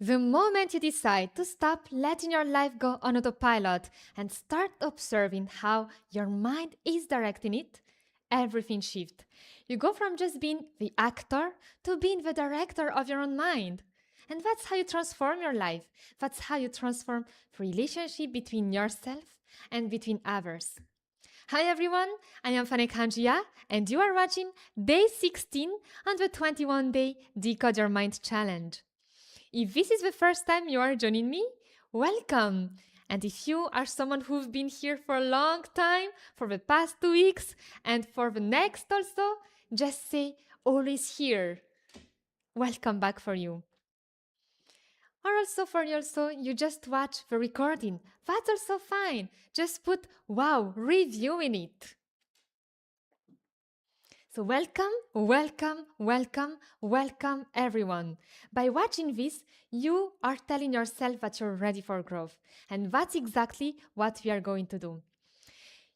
The moment you decide to stop letting your life go on autopilot and start observing how your mind is directing it, everything shifts. You go from just being the actor to being the director of your own mind. And that's how you transform your life. That's how you transform the relationship between yourself and between others. Hi everyone, I am Fanek Hanjia and you are watching day 16 on the 21-day Decode Your Mind challenge. If this is the first time you are joining me, welcome! And if you are someone who's been here for a long time, for the past 2 weeks, and for the next also, just say always here. Welcome back for you. Or also for you also, you just watch the recording. That's also fine. Just put wow, reviewing it. So welcome everyone. By watching this, you are telling yourself that you're ready for growth. And that's exactly what we are going to do.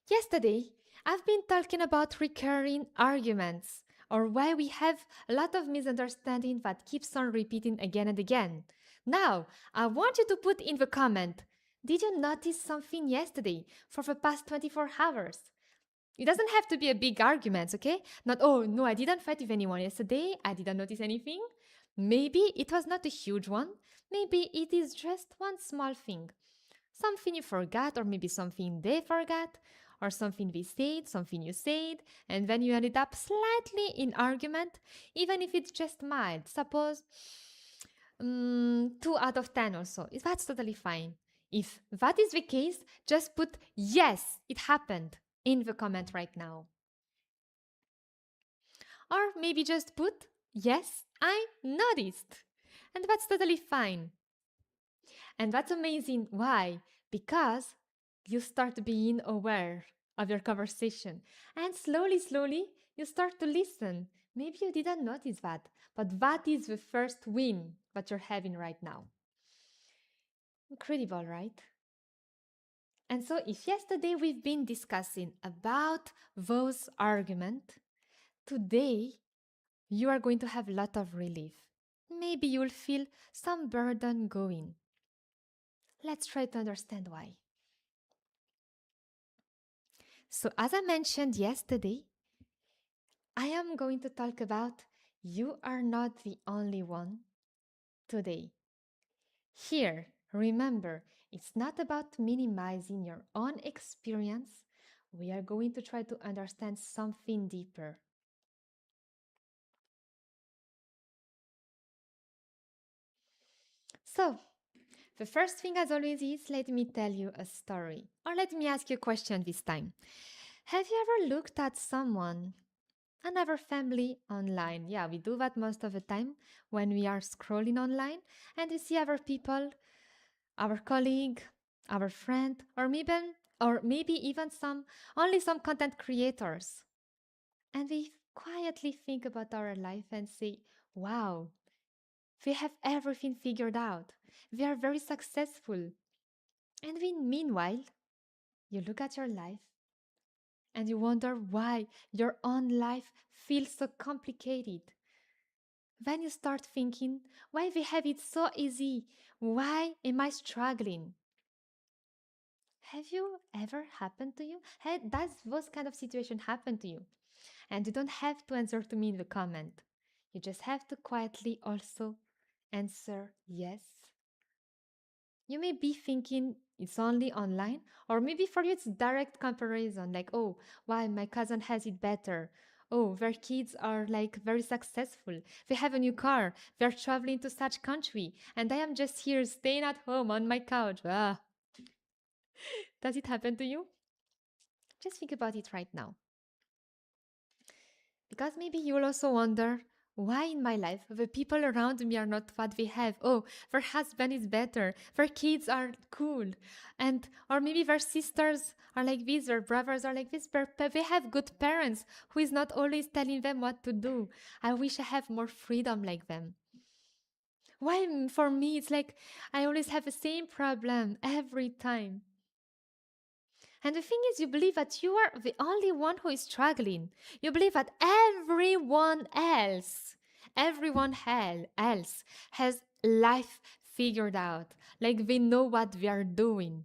Yesterday, I've been talking about recurring arguments or why we have a lot of misunderstanding that keeps on repeating again and again. Now, I want you to put in the comment, did you notice something yesterday for the past 24 hours? It doesn't have to be a big argument, okay? Not, oh, no, I didn't fight with anyone yesterday. I didn't notice anything. Maybe it was not a huge one. Maybe it is just one small thing. Something you forgot, or maybe something they forgot, or something we said, something you said, and then you ended up slightly in argument, even if it's just mild. Suppose 2 out of 10 or so. That's totally fine. If that is the case, just put yes, it happened in the comment right now. Or maybe just put, yes, I noticed. And that's totally fine. And that's amazing. Why? Because you start being aware of your conversation. And slowly, you start to listen. Maybe you didn't notice that, but that is the first win that you're having right now. Incredible, right? And so if yesterday we've been discussing about those arguments, today you are going to have a lot of relief. Maybe you'll feel some burden going. Let's try to understand why. So as I mentioned yesterday, I am going to talk about you are not the only one today. Here, remember, it's not about minimizing your own experience. We are going to try to understand something deeper. So, the first thing, as always, is let me tell you a story. Or let me ask you a question this time. Have you ever looked at someone, another family online? Yeah, we do that most of the time when we are scrolling online and we see other people, our colleague, our friend, or maybe even only some content creators. And we quietly think about our life and say, wow, they have everything figured out. They are very successful. And meanwhile, you look at your life and you wonder why your own life feels so complicated. Then you start thinking, why they have it so easy? Why am I struggling? Have you ever happened to you? Does those kind of situation happen to you? And you don't have to answer to me in the comment. You just have to quietly also answer yes. You may be thinking it's only online, or maybe for you it's direct comparison, like, oh, why my cousin has it better. Oh, their kids are like very successful. They have a new car. They're traveling to such country. And I am just here staying at home on my couch. Ah. Does it happen to you? Just think about it right now. Because maybe you will also wonder, why in my life the people around me are not what they have? Oh, their husband is better, their kids are cool, and or maybe their sisters are like this, their brothers are like this, but they have good parents who is not always telling them what to do. I wish I have more freedom like them. Why for me it's like I always have the same problem every time. And the thing is, you believe that you are the only one who is struggling. You believe that everyone else has life figured out, like they know what they are doing.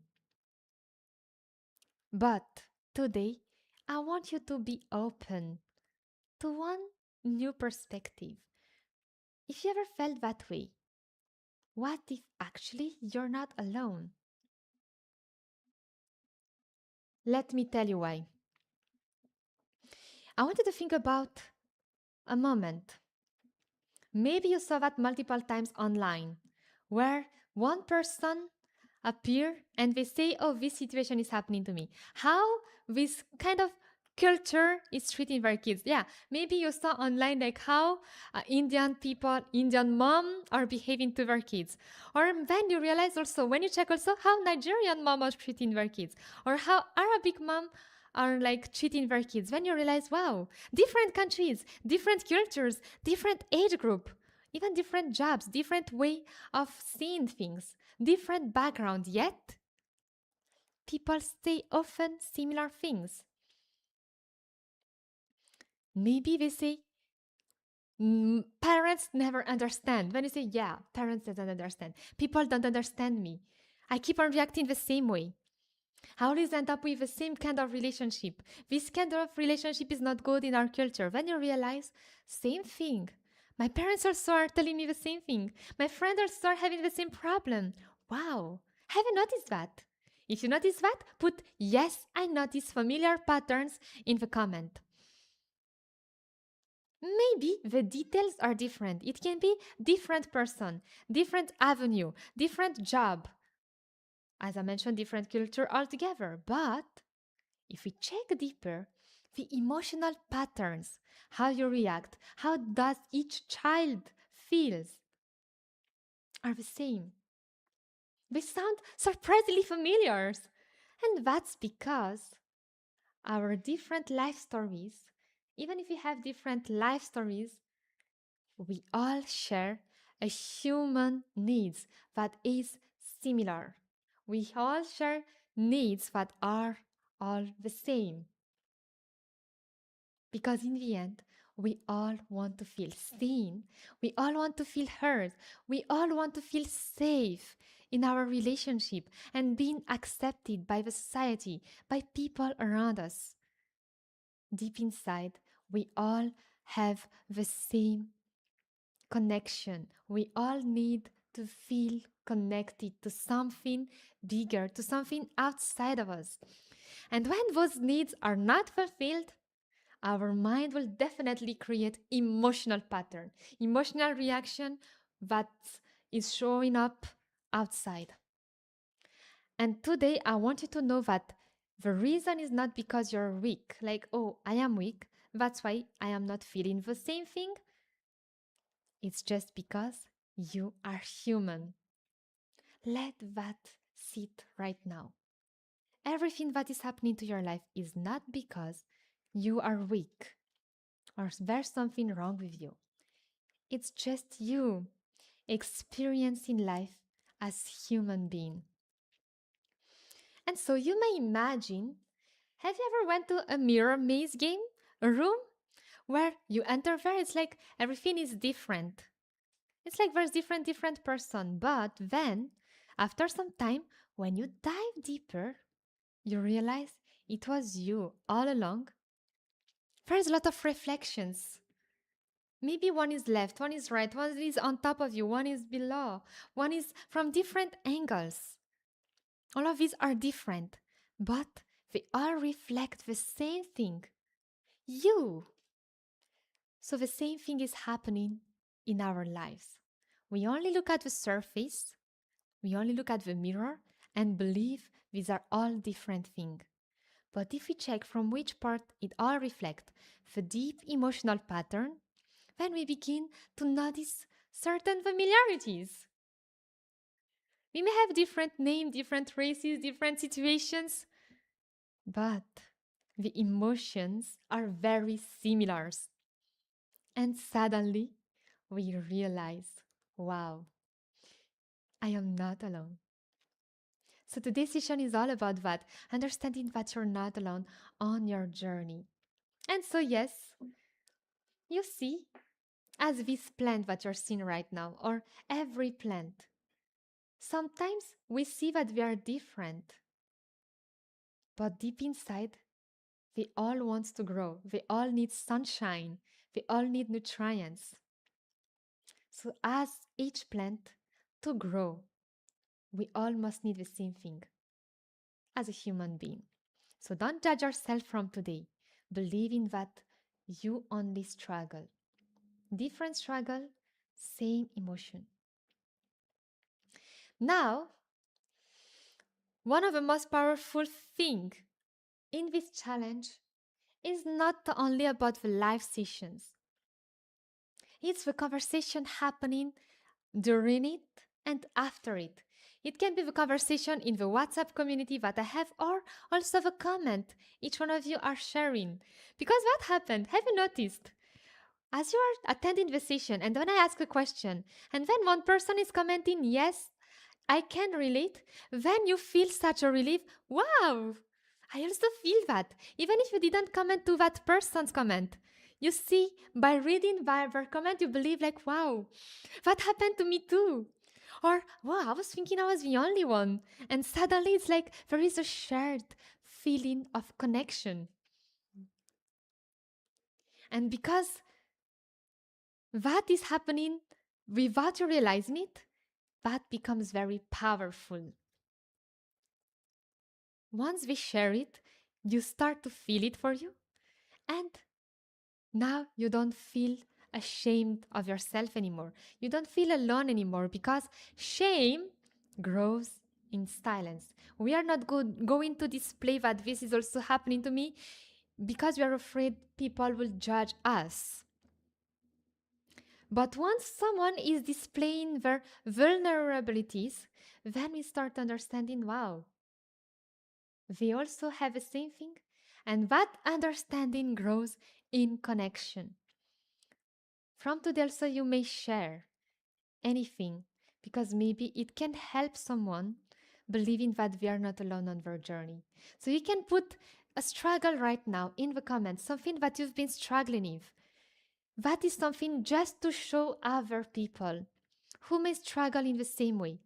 But today, I want you to be open to one new perspective. If you ever felt that way, what if actually you're not alone? Let me tell you why. I want you to think about a moment. Maybe you saw that multiple times online, where one person appear and they say, "Oh, this situation is happening to me." How this kind of culture is treating their kids. Yeah, maybe you saw online like how Indian people, Indian mom are behaving to their kids. Or then you realize also, when you check also how Nigerian mom are treating their kids, or how Arabic mom are like treating their kids. When you realize, wow, different countries, different cultures, different age group, even different jobs, different way of seeing things, different background, yet people say often similar things. Maybe they say, parents never understand. When you say, yeah, parents don't understand. People don't understand me. I keep on reacting the same way. I always end up with the same kind of relationship. This kind of relationship is not good in our culture. When you realize, same thing. My parents also are telling me the same thing. My friends also are having the same problem. Wow, have you noticed that? If you notice that, put yes, I notice familiar patterns in the comment. Maybe the details are different. It can be different person, different avenue, different job. As I mentioned, different culture altogether. But if we check deeper, the emotional patterns, how you react, how does each child feels, are the same. They sound surprisingly familiar. And that's because our different life stories, even if we have different life stories, we all share a human needs that is similar. We all share needs that are all the same. Because in the end, we all want to feel seen. We all want to feel heard. We all want to feel safe in our relationship and being accepted by the society, by people around us. Deep inside, we all have the same connection. We all need to feel connected to something bigger, to something outside of us. And when those needs are not fulfilled, our mind will definitely create emotional pattern, emotional reaction that is showing up outside. And today I want you to know that the reason is not because you're weak, like, oh, I am weak, that's why I am not feeling the same thing. It's just because you are human. Let that sit right now. Everything that is happening to your life is not because you are weak or there's something wrong with you. It's just you experiencing life as human being. And so you may imagine, have you ever went to a mirror maze game? A room where you enter there, it's like everything is different. It's like there's different person. But then, after some time, when you dive deeper, you realize it was you all along. There's a lot of reflections. Maybe one is left, one is right, one is on top of you, one is below, one is from different angles. All of these are different, but they all reflect the same thing, you. So the same thing is happening in our lives. We only look at the surface, we only look at the mirror and believe these are all different things. But if we check from which part it all reflects the deep emotional pattern, then we begin to notice certain familiarities. We may have different names, different races, different situations, but the emotions are very similar. And suddenly we realize, wow, I am not alone. So today's session is all about that, understanding that you're not alone on your journey. And so, yes, you see, as this plant that you're seeing right now, or every plant, Sometimes we see that we are different, but deep inside, we all want to grow. We all need sunshine. We all need nutrients. So, as each plant to grow, we all must need the same thing as a human being. So, don't judge yourself from today. Believe in that you only struggle. Different struggle, same emotion. Now, one of the most powerful thing in this challenge is not only about the live sessions. It's the conversation happening during it and after it. It can be the conversation in the WhatsApp community that I have, or also the comment each one of you are sharing. Because what happened? Have you noticed? As you are attending the session, and when I ask a question, and then one person is commenting, yes, I can relate, then you feel such a relief. Wow! I also feel that, even if you didn't comment to that person's comment. You see, by reading their comment, you believe, like, wow, that happened to me too. Or, wow, I was thinking I was the only one. And suddenly it's like there is a shared feeling of connection. And because that is happening without you realizing it, that becomes very powerful. Once we share it, you start to feel it for you. And now you don't feel ashamed of yourself anymore. You don't feel alone anymore because shame grows in silence. We are not going to display that this is also happening to me because we are afraid people will judge us. But once someone is displaying their vulnerabilities, then we start understanding, wow, they also have the same thing. And that understanding grows in connection. From today, also, you may share anything because maybe it can help someone believing that we are not alone on their journey. So you can put a struggle right now in the comments, something that you've been struggling with. That is something just to show other people who may struggle in the same way.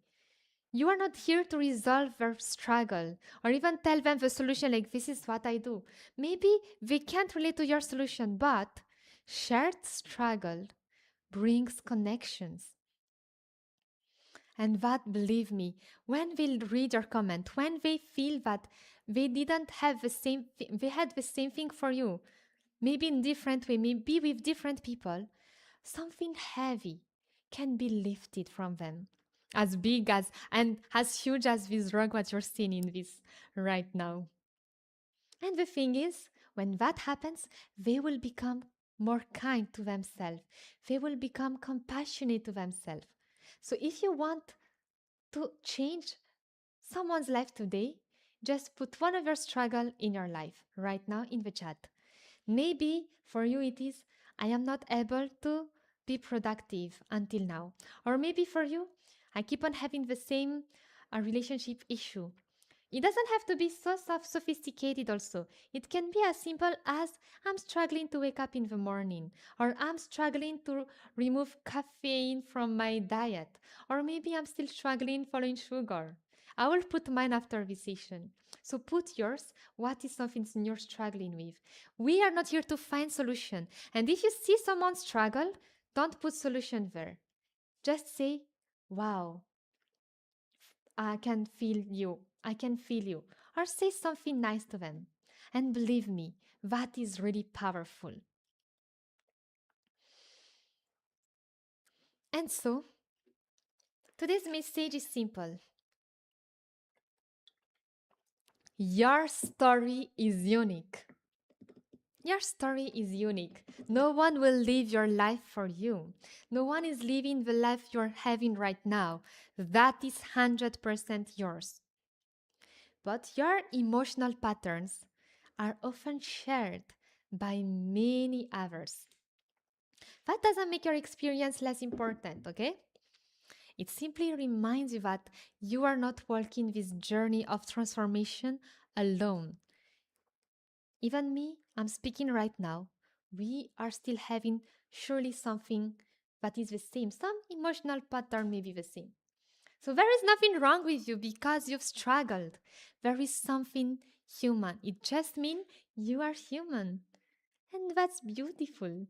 You are not here to resolve their struggle or even tell them the solution, like, this is what I do. Maybe they can't relate to your solution, but shared struggle brings connections. And that, believe me, when they read your comment, when they feel that they didn't have the same, they had the same thing for you, maybe in different way, maybe with different people, something heavy can be lifted from them. As big as and as huge as this rug what you're seeing in this right now. And the thing is, when that happens, they will become more kind to themselves. They will become compassionate to themselves. So if you want to change someone's life today, just put one of your struggle in your life right now in the chat. Maybe for you it is, I am not able to be productive until now. Or maybe for you, I keep on having the same relationship issue. It doesn't have to be so sophisticated also. It can be as simple as I'm struggling to wake up in the morning, or I'm struggling to remove caffeine from my diet, or maybe I'm still struggling following sugar. I will put mine after this session. So put yours, what is something you're struggling with. We are not here to find solution. And if you see someone struggle, don't put solution there. Just say, wow, I can feel you. I can feel you. Or say something nice to them. And believe me, that is really powerful. And so, today's message is simple. Your story is unique. Your story is unique. No one will live your life for you. No one is living the life you're having right now. That is 100% yours. But your emotional patterns are often shared by many others. That doesn't make your experience less important, okay? It simply reminds you that you are not walking this journey of transformation alone. Even me, I'm speaking right now. We are still having surely something that is the same. Some emotional pattern may be the same. So there is nothing wrong with you because you've struggled. There is something human. It just means you are human. And that's beautiful.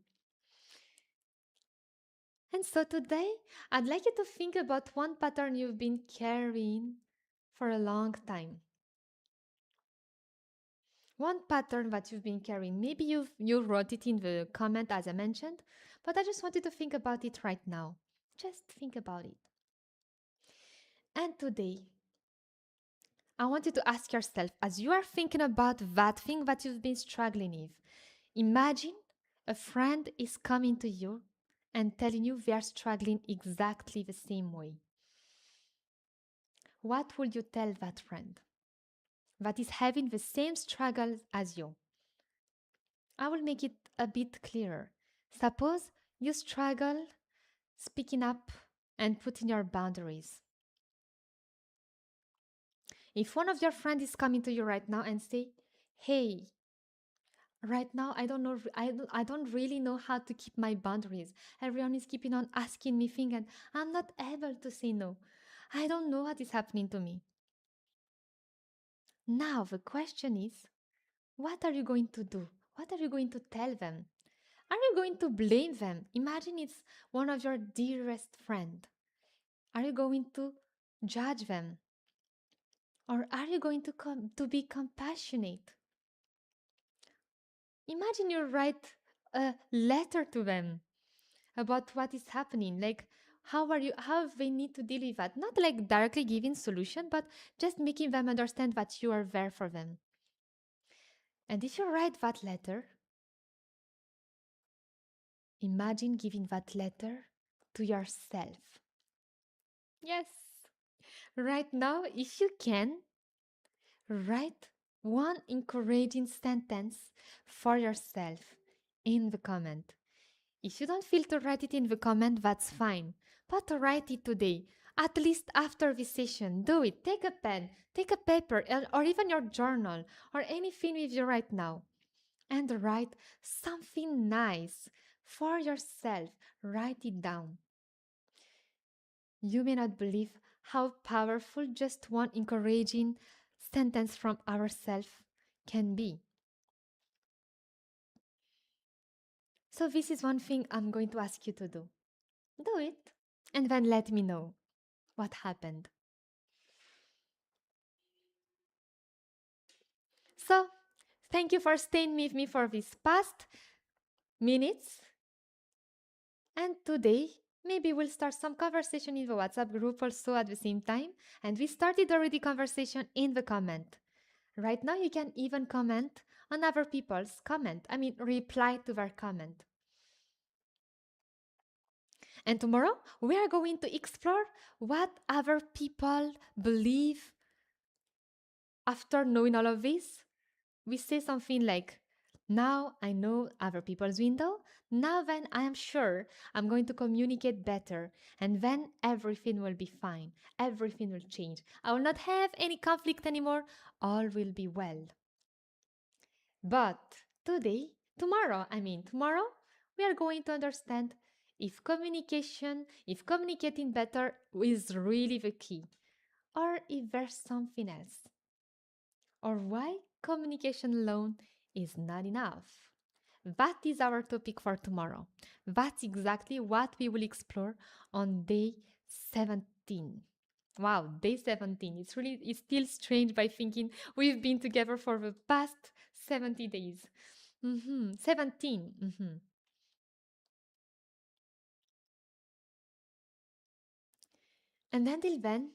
And so today, I'd like you to think about one pattern you've been carrying for a long time. One pattern that you've been carrying. Maybe you wrote it in the comment as I mentioned, but I just want you to think about it right now. Just think about it. And today, I want you to ask yourself as you are thinking about that thing that you've been struggling with. Imagine a friend is coming to you and telling you they are struggling exactly the same way. What would you tell that friend that is having the same struggles as you? I will make it a bit clearer. Suppose you struggle speaking up and putting your boundaries. If one of your friends is coming to you right now and say, "Hey, right now I don't know I don't really know how to keep my boundaries. Everyone is keeping on asking me things and I'm not able to say no. I don't know what is happening to me." Now the question is, what are you going to do? What are you going to tell them? Are you going to blame them? Imagine it's one of your dearest friend. Are you going to judge them? Or are you going to be compassionate? Imagine you write a letter to them about what is happening. Like how they need to deal with that. Not like directly giving solution, but just making them understand that you are there for them. And if you write that letter, imagine giving that letter to yourself. Yes. Right now, if you can, write one encouraging sentence for yourself in the comment. If you don't feel to write it in the comment, that's fine. But write it today. At least after this session, do it. Take a pen, take a paper, or even your journal, or anything with you right now. And write something nice for yourself. Write it down. You may not believe how powerful just one encouraging sentence from ourselves can be. So, this is one thing I'm going to ask you to do. Do it, and then let me know what happened. So, thank you for staying with me for these past minutes. And today, maybe we'll start some conversation in the WhatsApp group also at the same time. And we started already conversation in the comment. Right now, you can even comment on other people's comment. I mean, reply to their comment. And tomorrow, we are going to explore what other people believe after knowing all of this. We say something like, now I know other people's window. Now then I am sure I'm going to communicate better. And then everything will be fine. Everything will change. I will not have any conflict anymore. All will be well. But tomorrow, we are going to understand if communicating better is really the key, or if there's something else, or why communication alone is not enough. That is our topic for tomorrow. That's exactly what we will explore on day 17. Wow, day 17. It's still strange by thinking we've been together for the past 70 days. 17. And until then,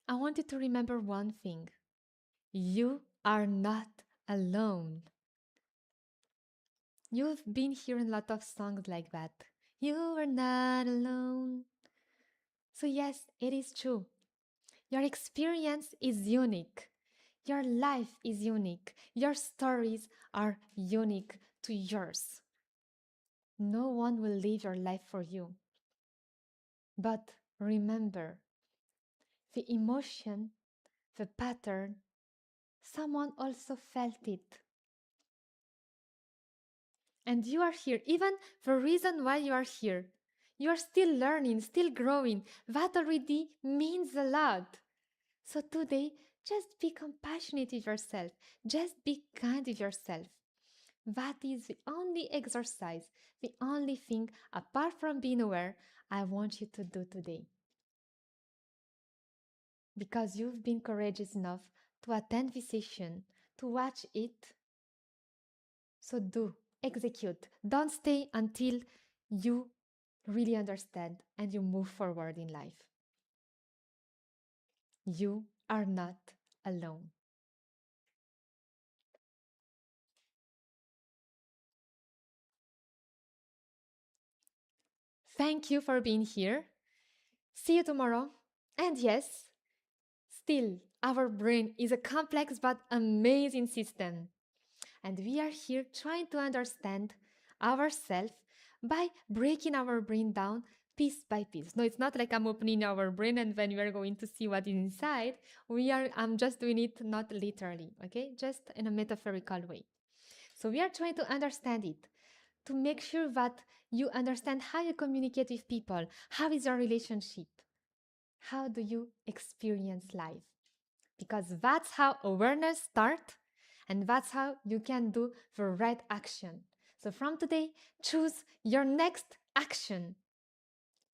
I want you to remember one thing. You are not alone. You've been hearing a lot of songs like that. You are not alone. So, yes, it is true. Your experience is unique. Your life is unique. Your stories are unique to yours. No one will live your life for you. But remember, the emotion, the pattern, someone also felt it. And you are here. Even the reason why you are here, You're still learning, still growing. That already means a lot. So today, just be compassionate with yourself. Just be kind with yourself. That is the only exercise, the only thing, apart from being aware, I want you to do today. Because you've been courageous enough to attend this session, to watch it. So do, execute. Don't stay until you really understand and you move forward in life. You are not alone. Thank you for being here. See you tomorrow. And yes, still, our brain is a complex but amazing system. And we are here trying to understand ourselves by breaking our brain down piece by piece. No, it's not like I'm opening our brain and then we are going to see what is inside. I'm just doing it not literally, okay? Just in a metaphorical way. So we are trying to understand it, to make sure that you understand how you communicate with people, how is your relationship, how do you experience life? Because that's how awareness starts and that's how you can do the right action. So from today, choose your next action,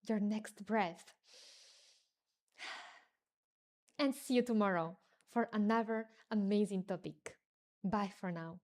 your next breath, and see you tomorrow for another amazing topic. Bye for now.